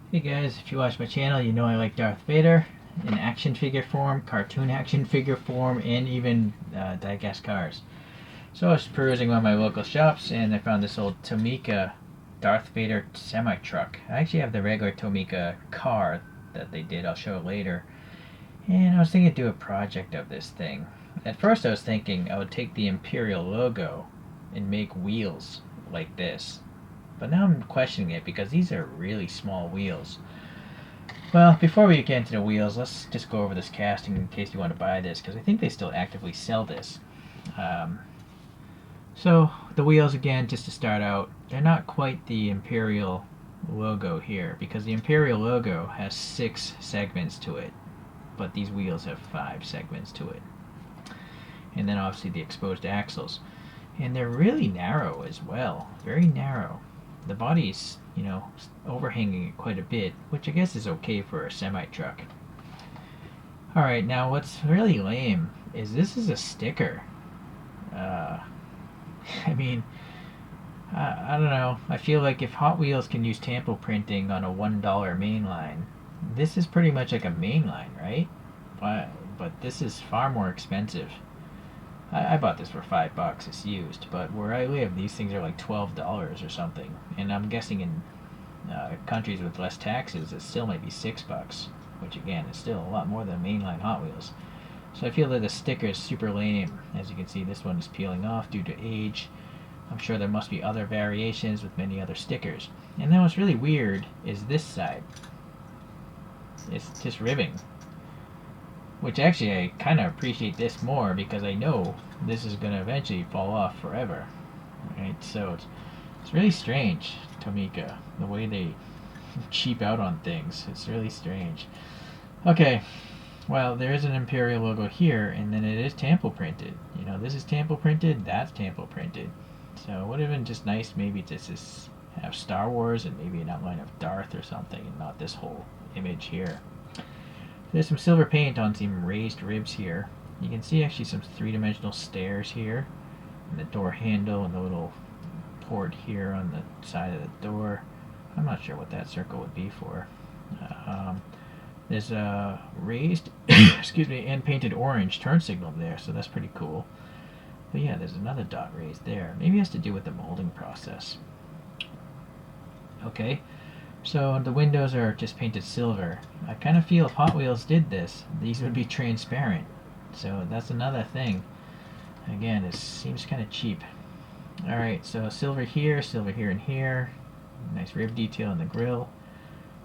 Hey guys, if you watch my channel, you know I like Darth Vader in action figure form, cartoon action figure form, and even diecast cars. So I was perusing one of my local shops and I found this old Tomica Darth Vader semi-truck. I actually have the regular Tomica car that they did, I'll show it later. And I was thinking to do a project of this thing. At first I was thinking I would take the Imperial logo and make wheels like this. But now I'm questioning it because these are really small wheels. Well, before we get into the wheels, let's just go over this casting in case you want to buy this, because I think they still actively sell this. Um, so the wheels, again, just to start out, they're not quite the Imperial logo here, because the Imperial logo has 6 segments to it, but these wheels have 5 segments to it. And then obviously the exposed axles. And they're really narrow as well, very narrow. The body's, overhanging it quite a bit, which I guess is okay for a semi-truck. Alright, now what's really lame is this is a sticker. I mean, I don't know. I feel like if Hot Wheels can use tampo printing on a $1 mainline, this is pretty much like a mainline, right? But this is far more expensive. I bought this for $5. It's used, but where I live, these things are like $12 or something, and I'm guessing in countries with less taxes, it still might be $6, which again is still a lot more than mainline Hot Wheels. So I feel that the sticker is super lame. As you can see, this one is peeling off due to age. I'm sure there must be other variations with many other stickers. And then what's really weird is this side. It's just ribbing. Which actually I kind of appreciate this more because I know this is going to eventually fall off forever. Right? So it's really strange, Tomica, the way they cheap out on things. It's really strange. Okay, well, there is an Imperial logo here, and then it is tampo printed. This is tampo printed, that's tampo printed. So it would have been just nice maybe to just have Star Wars and maybe an outline of Darth or something, and not this whole image here. There's some silver paint on some raised ribs here. You can see actually some three-dimensional stairs here, and the door handle and the little port here on the side of the door. I'm not sure what that circle would be for. There's a raised, excuse me, and painted orange turn signal there, so that's pretty cool. But yeah, there's another dot raised there. Maybe it has to do with the molding process. Okay, so the windows are just painted silver. I kind of feel if Hot Wheels did this, these would be transparent. So that's another thing. Again, it seems kind of cheap. Alright, so silver here and here. Nice rib detail in the grill.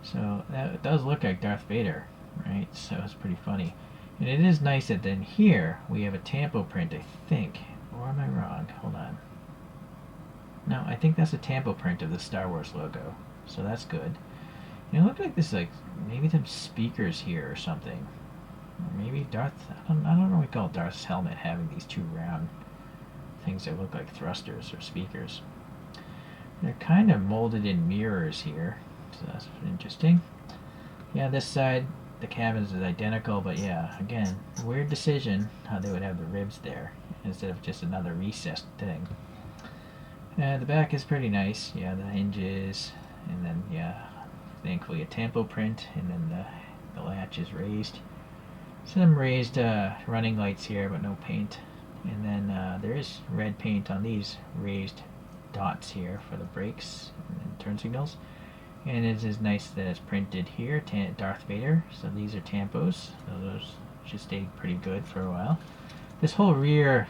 So that does look like Darth Vader, right? So it's pretty funny. And it is nice that then here we have a tampo print, I think. Or am I wrong? Hold on. No, I think that's a tampo print of the Star Wars logo. So that's good. And it looked like this, like, maybe some speakers here or something. Or maybe Darth, I don't know what we call Darth's helmet having these two round things that look like thrusters or speakers. They're kind of molded in mirrors here. So that's interesting. Yeah, this side, the cabins is identical, but yeah, again, weird decision how they would have the ribs there instead of just another recessed thing. The back is pretty nice. Yeah, the hinges, and then, yeah, thankfully a tampo print, and then the latch is raised. Some raised running lights here, but no paint. And then there is red paint on these raised dots here for the brakes and turn signals. And it is nice that it's printed here, Darth Vader. So these are tampos. So those should stay pretty good for a while. This whole rear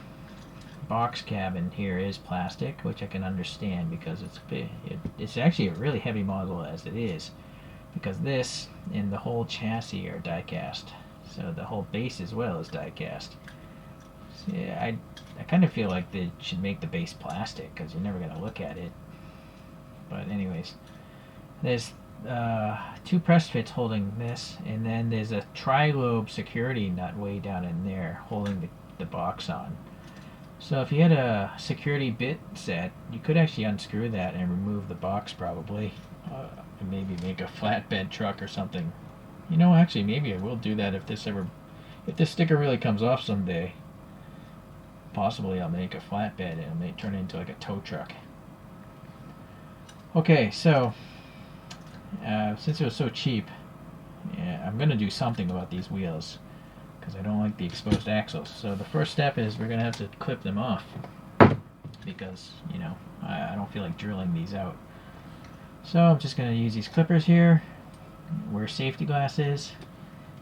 box cabin here is plastic, which I can understand because it's actually a really heavy model as it is. Because this and the whole chassis are die-cast. So the whole base as well is die-cast. So yeah, I kind of feel like they should make the base plastic because you're never going to look at it. But anyways. There's 2 press fits holding this, and then there's a tri-lobe security nut way down in there holding the box on. So if you had a security bit set, you could actually unscrew that and remove the box probably, and maybe make a flatbed truck or something. Actually, maybe I will do that if this sticker really comes off someday. Possibly I'll make a flatbed and it may turn into like a tow truck. Okay, so Since it was so cheap, yeah, I'm gonna do something about these wheels because I don't like the exposed axles. So the first step is we're gonna have to clip them off because, you know, I don't feel like drilling these out. So I'm just gonna use these clippers here, wear safety glasses,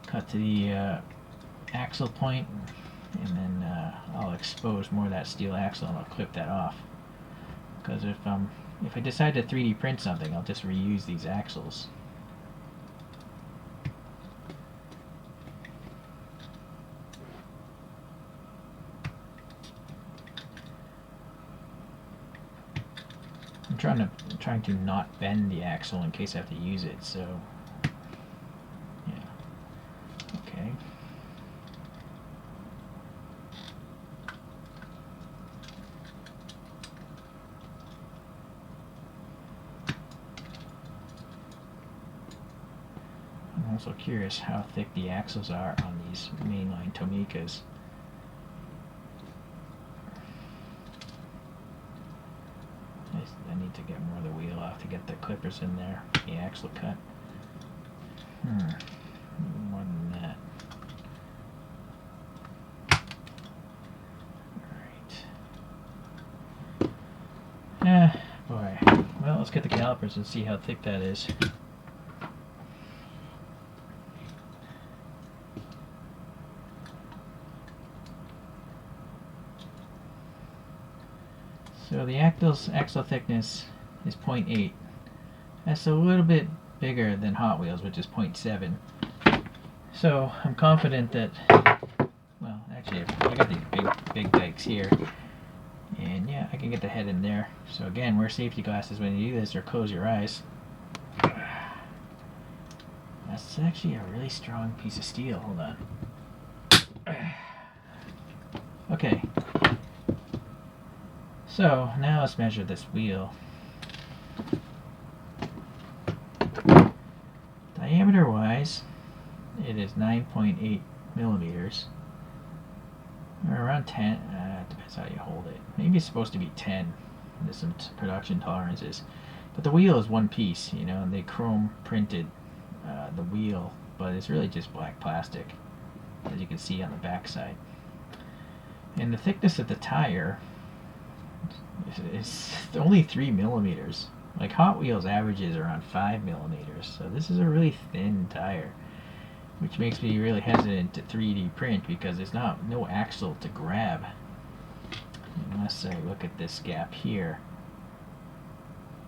cut to the axle point, and then I'll expose more of that steel axle and I'll clip that off. Because if I decide to 3D print something, I'll just reuse these axles. I'm trying to not bend the axle in case I have to use it. So yeah, okay. I'm also curious how thick the axles are on these mainline Tomicas. I need to get more of the wheel off to get the clippers in there, the axle cut. More than that. Alright. Boy. Well, let's get the calipers and see how thick that is. So the axle thickness is 0.8. That's a little bit bigger than Hot Wheels, which is 0.7. So I'm confident that, well, actually I got these big dikes here, and yeah, I can get the head in there. So again, wear safety glasses when you do this, or close your eyes. That's actually a really strong piece of steel. Hold on. Okay. So now let's measure this wheel. Diameter wise, it is 9.8 millimeters, or around 10. Depends how you hold it. Maybe it's supposed to be 10. There's some production tolerances, but the wheel is one piece, you know, and they chrome printed the wheel, but it's really just black plastic, as you can see on the back side. And the thickness of the tire is only 3 millimeters. Like Hot Wheels averages around 5 millimeters, so this is a really thin tire, which makes me really hesitant to 3D print because there's no axle to grab. Unless I look at this gap here.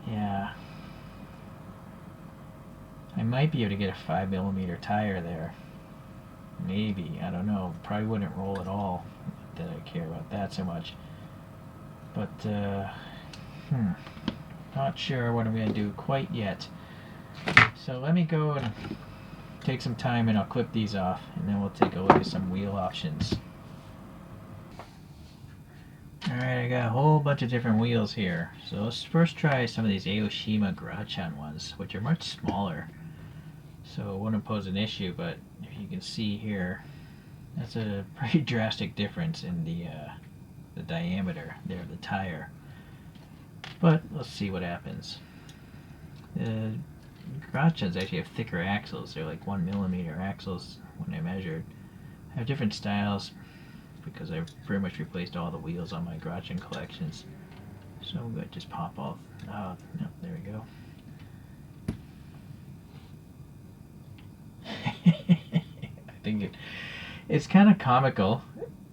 Yeah. I might be able to get a 5 millimeter tire there. Maybe, I don't know. Probably wouldn't roll at all, that I care about that so much. But, not sure what I'm going to do quite yet. So let me go and take some time and I'll clip these off, and then we'll take a look at some wheel options. Alright, I got a whole bunch of different wheels here. So let's first try some of these Aoshima Grachan ones, which are much smaller. So it wouldn't pose an issue, but if you can see here, that's a pretty drastic difference in the diameter there of the tire. But let's see what happens. The Grachans actually have thicker axles. They're like 1 millimeter axles when I measured. I have different styles because I've pretty much replaced all the wheels on my Grachan collections. So I'm going to just pop off. Oh, no, there we go. I think it's kind of comical,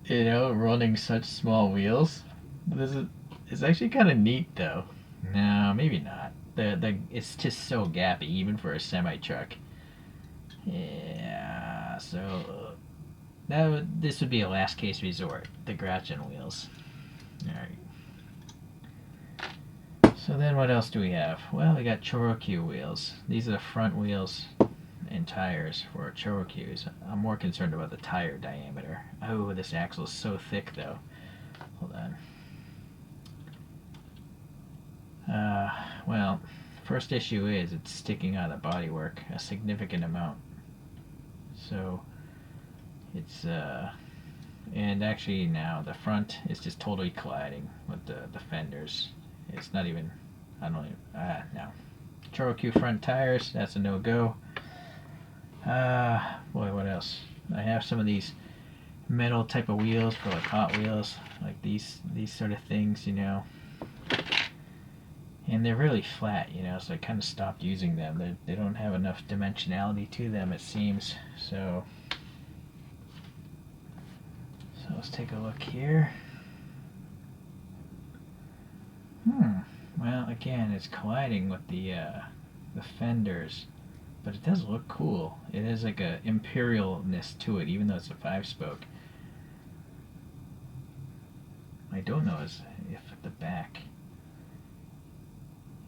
you know, running such small wheels. It's actually kind of neat, though. No, maybe not. It's just so gappy, even for a semi-truck. Yeah, so this would be a last case resort, the Grachan wheels. Alright. So then what else do we have? Well, we got Chorokyu wheels. These are the front wheels and tires for Chorokyus. I'm more concerned about the tire diameter. Oh, this axle is so thick, though. Hold on. Well, first issue is it's sticking out of the bodywork a significant amount. So it's and actually now the front is just totally colliding with the fenders. It's not even, I don't even, no. Choroku front tires, that's a no-go. Boy, what else? I have some of these metal type of wheels for like Hot Wheels, like these sort of things, you know. And they're really flat, you know, so I kind of stopped using them. They don't have enough dimensionality to them, it seems. So let's take a look here. Well, again, it's colliding with the fenders, but it does look cool. It has like a imperialness to it, even though it's a 5-spoke. I don't know if at the back.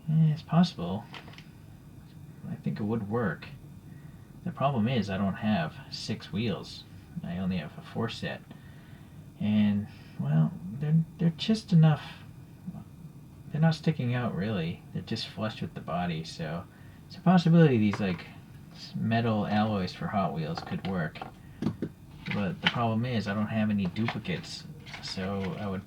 It's possible. I think it would work. The problem is I don't have 6 wheels. I only have a 4 set. And, well, they're just enough. They're not sticking out really. They're just flush with the body, so it's a possibility these like metal alloys for Hot Wheels could work. But the problem is I don't have any duplicates, so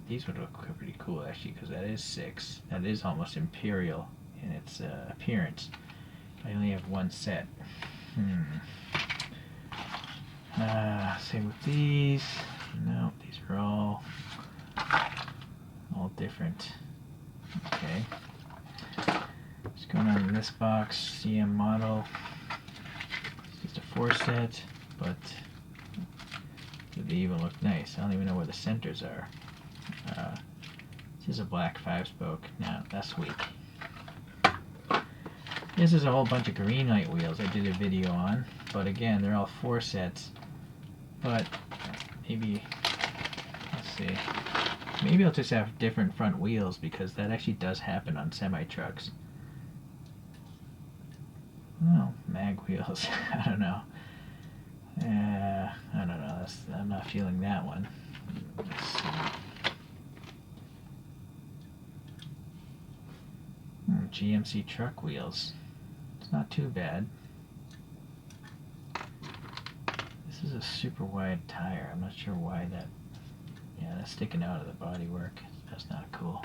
these would look pretty cool actually, because that is 6. That is almost imperial in its appearance. I only have 1 set. Same with these. No, these are all different. Okay. What's going on in this box? CM model. It's just a 4 set, but they even look nice. I don't even know where the centers are. This is a black 5-spoke. Now, that's weak. This is a whole bunch of green light wheels I did a video on, but again, they're all 4 sets. But maybe, let's see, maybe I'll just have different front wheels, because that actually does happen on semi-trucks. Oh, mag wheels. I don't know. I don't know. I'm not feeling that one. Let's see. GMC truck wheels. It's not too bad. This is a super wide tire. I'm not sure why that. Yeah, that's sticking out of the bodywork. That's not cool.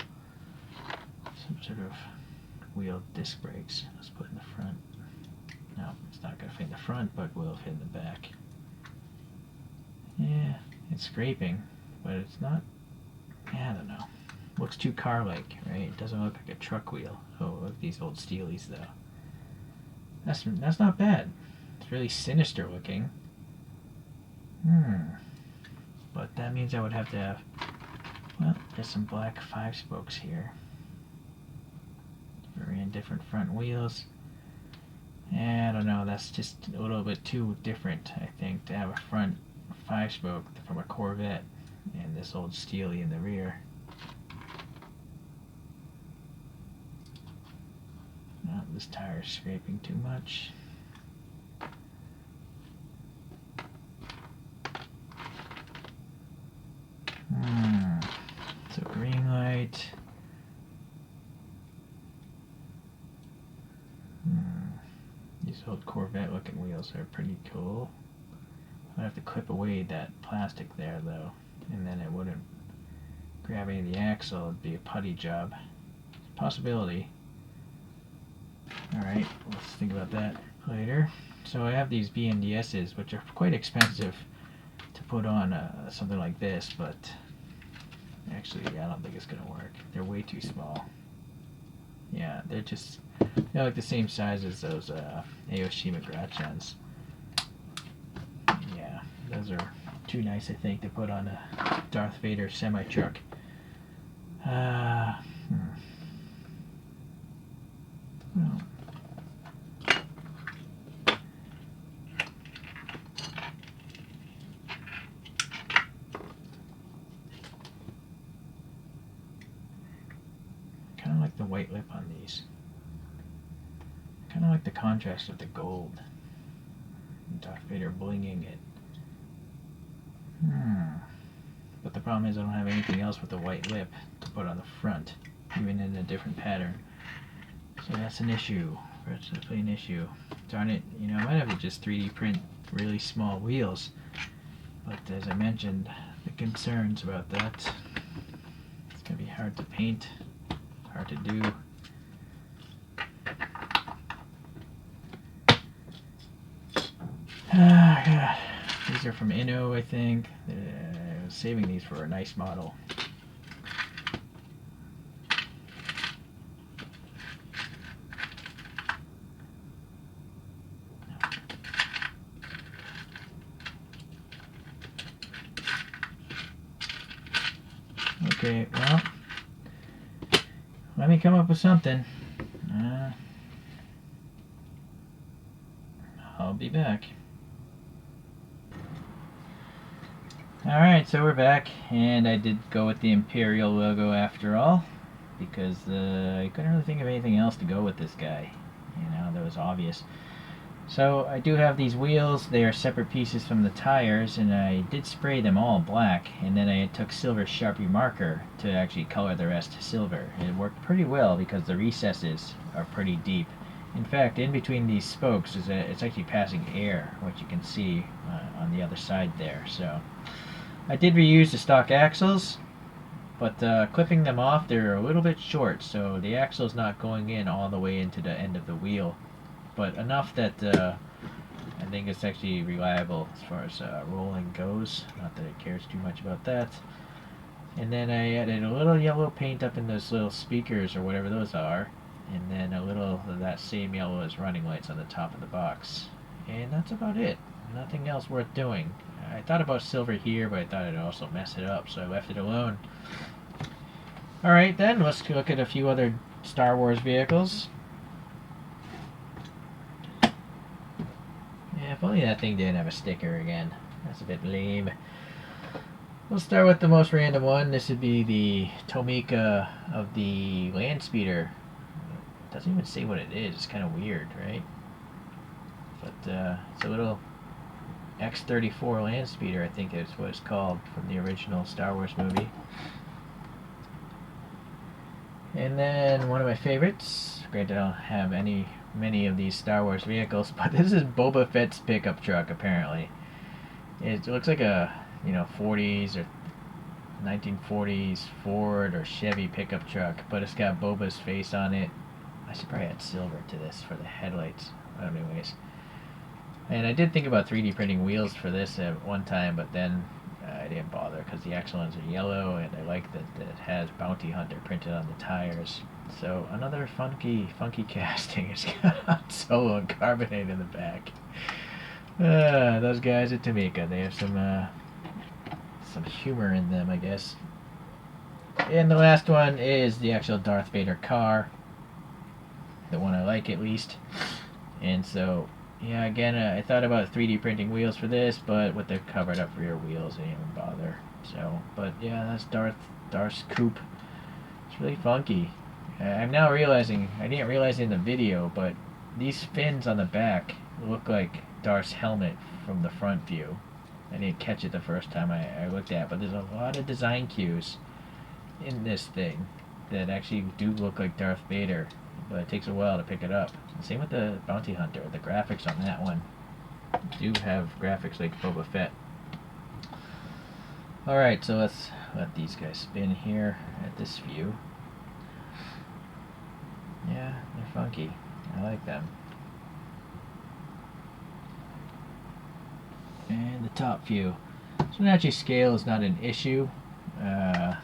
Some sort of wheel disc brakes. Let's put in the front. No, it's not going to fit in the front, but will fit in the back. Yeah, it's scraping, but it's not. Yeah, I don't know. Looks too car-like, right? It doesn't look like a truck wheel. Oh, look at these old Steelies, though. That's not bad. It's really sinister looking. But that means I would have to have. Well, there's some black 5-spokes here. Very different front wheels. I don't know, that's just a little bit too different, I think, to have a front 5-spoke from a Corvette and this old Steely in the rear. No, this tire is scraping too much. So green light. These old Corvette looking wheels are pretty cool. I'd have to clip away that plastic there though, and then it wouldn't grab any of the axle. It'd be a putty job. Possibility. Alright, let's think about that later. So I have these BNDSs, which are quite expensive to put on something like this, but actually I don't think it's going to work. They're way too small. Yeah, they're like the same size as those Aoshima Grachans. Yeah, those are too nice, I think, to put on a Darth Vader semi-truck. Well, kind of like the white lip on these. Kind of like the contrast of the gold. Darth Vader blinging it. But the problem is I don't have anything else with a white lip to put on the front, even in a different pattern. So that's an issue. That's definitely an issue. Darn it, you know, I might have to just 3D print really small wheels. But as I mentioned, the concerns about that. It's going to be hard to paint, hard to do. Ah, God. These are from Inno, I think. I was saving these for a nice model. Okay, well, let me come up with something. I'll be back. Alright, so we're back, and I did go with the Imperial logo after all, because I couldn't really think of anything else to go with this guy. You know, that was obvious. So I do have these wheels. They are separate pieces from the tires, and I did spray them all black, and then I took silver Sharpie marker to actually color the rest silver. It worked pretty well because the recesses are pretty deep. In fact, in between these spokes it's actually passing air, which you can see on the other side there. So I did reuse the stock axles, but clipping them off, they're a little bit short, so the axle's not going in all the way into the end of the wheel, but enough that I think it's actually reliable as far as rolling goes. Not that it cares too much about that. And then I added a little yellow paint up in those little speakers or whatever those are, and then a little of that same yellow as running lights on the top of the box. And that's about it. Nothing else worth doing. I thought about silver here, but I thought I'd also mess it up, so I left it alone. Alright then, let's look at a few other Star Wars vehicles. Yeah, if only that thing didn't have a sticker again. That's a bit lame. We'll start with the most random one. This would be the Tomica of the land speeder. It doesn't even say what it is. It's kind of weird, right? But it's a little X-34 land speeder, I think is what it's called, from the original Star Wars movie. And then one of my favorites, granted I don't have many of these Star Wars vehicles, but this is Boba Fett's pickup truck apparently. It looks like a 40s or 1940s Ford or Chevy pickup truck, but it's got Boba's face on it. I should probably add silver to this for the headlights. Anyways. And I did think about 3D printing wheels for this at one time, but then I didn't bother because the actual ones are yellow, and I like that it has Bounty Hunter printed on the tires. So another funky casting. It's got Han Solo and Carbonate in the back. Those guys at Tomica, they have some humor in them, I guess. And the last one is the actual Darth Vader car. The one I like, at least. And so, yeah, again, I thought about 3D printing wheels for this, but with the covered up rear wheels, I didn't even bother. So, but yeah, that's Darth's coupe. It's really funky. I'm now realizing, I didn't realize in the video, but these fins on the back look like Darth's helmet from the front view. I didn't catch it the first time I looked at it, but there's a lot of design cues in this thing that actually do look like Darth Vader, but it takes a while to pick it up. Same with the Bounty Hunter. The graphics on that one do have graphics like Boba Fett. Alright, so let's let these guys spin here at this view. Yeah, they're funky. I like them. And the top view. So actually scale is not an issue.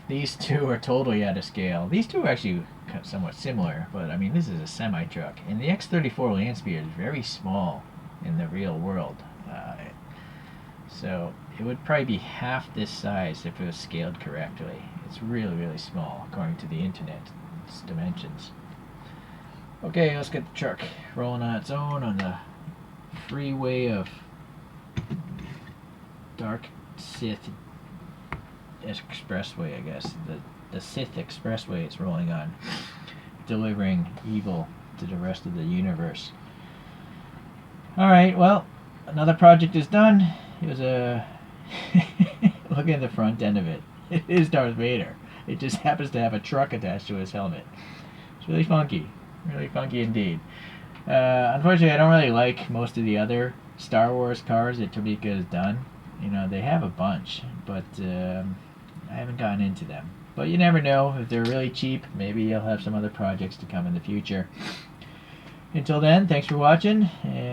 These two are totally out of scale. These two are actually somewhat similar, but I mean this is a semi-truck. And the X-34 Landspeeder is very small in the real world. So it would probably be half this size if it was scaled correctly. It's really, really small according to the internet. Its dimensions. Okay, let's get the truck rolling on its own on the freeway of Dark Sith Expressway, I guess. The Sith Expressway it's rolling on, delivering evil to the rest of the universe. Alright, well, another project is done. It was a... Look at the front end of it. It is Darth Vader. It just happens to have a truck attached to his helmet. It's really funky. Really funky indeed. Unfortunately, I don't really like most of the other Star Wars cars that Tomica has done. You know, they have a bunch, but I haven't gotten into them. But you never know. If they're really cheap, maybe you'll have some other projects to come in the future. Until then, thanks for watching, and